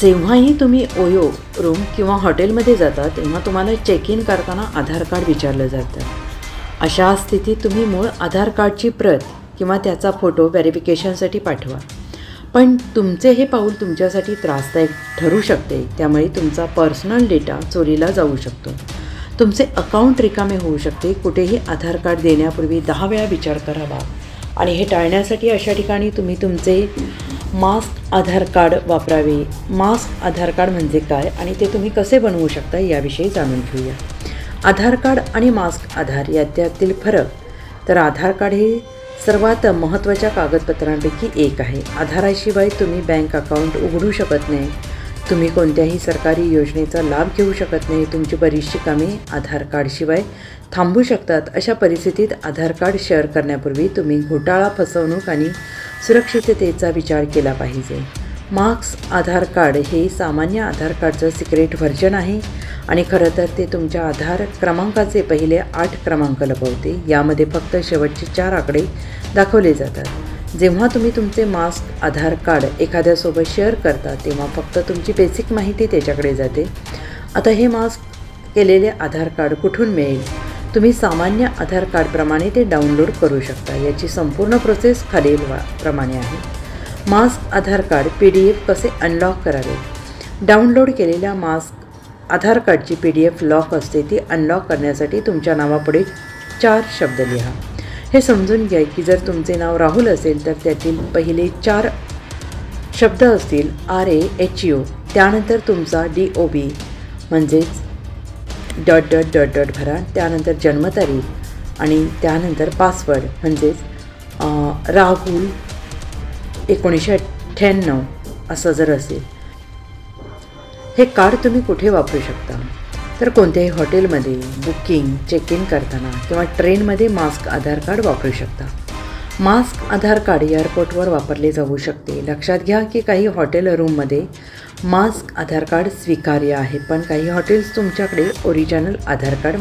जेव्हाही तुम्ही ओयो रूम किंवा हॉटेलमध्ये जाता तेव्हा तुम्हाला चेक इन करताना आधार कार्ड विचारलं जातं. अशा स्थितीत तुम्ही मूळ आधार कार्डची प्रत किंवा त्याचा फोटो व्हेरिफिकेशनसाठी पाठवा. पण तुमचे हे पाऊल तुमच्यासाठी त्रासदायक ठरू शकते, त्यामुळे तुमचा पर्सनल डेटा चोरीला जाऊ शकतो. तुमचे अकाउंट रिकामे होऊ शकते. कुठेही आधार कार्ड देण्यापूर्वी 10 वेळा विचार करावा आणि हे टाळण्यासाठी अशा ठिकाणी तुम्ही तुमचे मास्क आधार कार्ड वापरावे. मास्क आधार कार्ड म्हणजे काय आणि ते तुम्ही कसे बनवू शकता याविषयी जाणून घेऊया. आधार कार्ड आणि मास्क आधार यातील फरक. तर आधार कार्ड हे सर्वात महत्त्वाच्या कागदपत्रांपैकी एक आहे. आधाराशिवाय तुम्ही बँक अकाउंट उघडू शकत नाही. तुम्ही कोणत्याही सरकारी योजनेचा लाभ घेऊ शकत नाही. तुमची बरीचशी कामे आधार कार्डशिवाय थांबू शकतात. अशा परिस्थितीत आधार कार्ड शेअर करण्यापूर्वी तुम्ही घोटाळा, फसवणूक आणि सुरक्षिततेचा विचार केला पाहिजे. मास्क आधार कार्ड हे सामान्य आधार कार्डचं सिक्रेट व्हर्जन आहे आणि खरं तर ते तुमच्या आधार क्रमांकाचे पहिले 8 क्रमांक लपवते. यामध्ये फक्त शेवटचे 4 आकडे दाखवले जातात. जेव्हा तुम्ही तुमचे मास्क आधार कार्ड एखाद्यासोबत शेअर करता तेव्हा फक्त तुमची बेसिक माहिती त्याच्याकडे जाते. आता हे मास्क केलेले आधार कार्ड कुठून मिळेल? तुम्ही सामान्य आधार कार्डप्रमाणे ते डाउनलोड करू शकता. याची संपूर्ण प्रोसेस खालील प्रमाणे आहे. मास्क आधार कार्ड PDF कसे अनलॉक करावे? डाउनलोड केलेल्या मास्क आधार कार्डची PDF लॉक असते. ती अनलॉक करण्यासाठी तुमच्या नावापुढे 4 शब्द लिहा. हे समजून घ्या की जर तुमचे नाव राहुल असेल तर त्यातील पहिले 4 शब्द असतील RAHU, त्यानंतर तुमचा DOB म्हणजेच डॉट भरा, त्यानंतर जन्मतारीख आणि त्यानंतर पासवर्ड म्हणजेच राहुल 1998 असं जर असेल. हे कार्ड तुम्ही कुठे वापरू शकता? तर कोणत्याही हॉटेलमध्ये बुकिंग, चेक इन करताना किंवा ट्रेनमध्ये मास्क आधार कार्ड वापरू शकता. मास्क आधार कार्ड एअरपोर्टवर वापरले जाऊ शकते. लक्षात घ्या की काही हॉटेल रूममध्ये मास्क आधार कार्ड स्वीकार्य आहे, पण काही हॉटेल्स तुमच्याकडे ओरिजिनल आधार कार्ड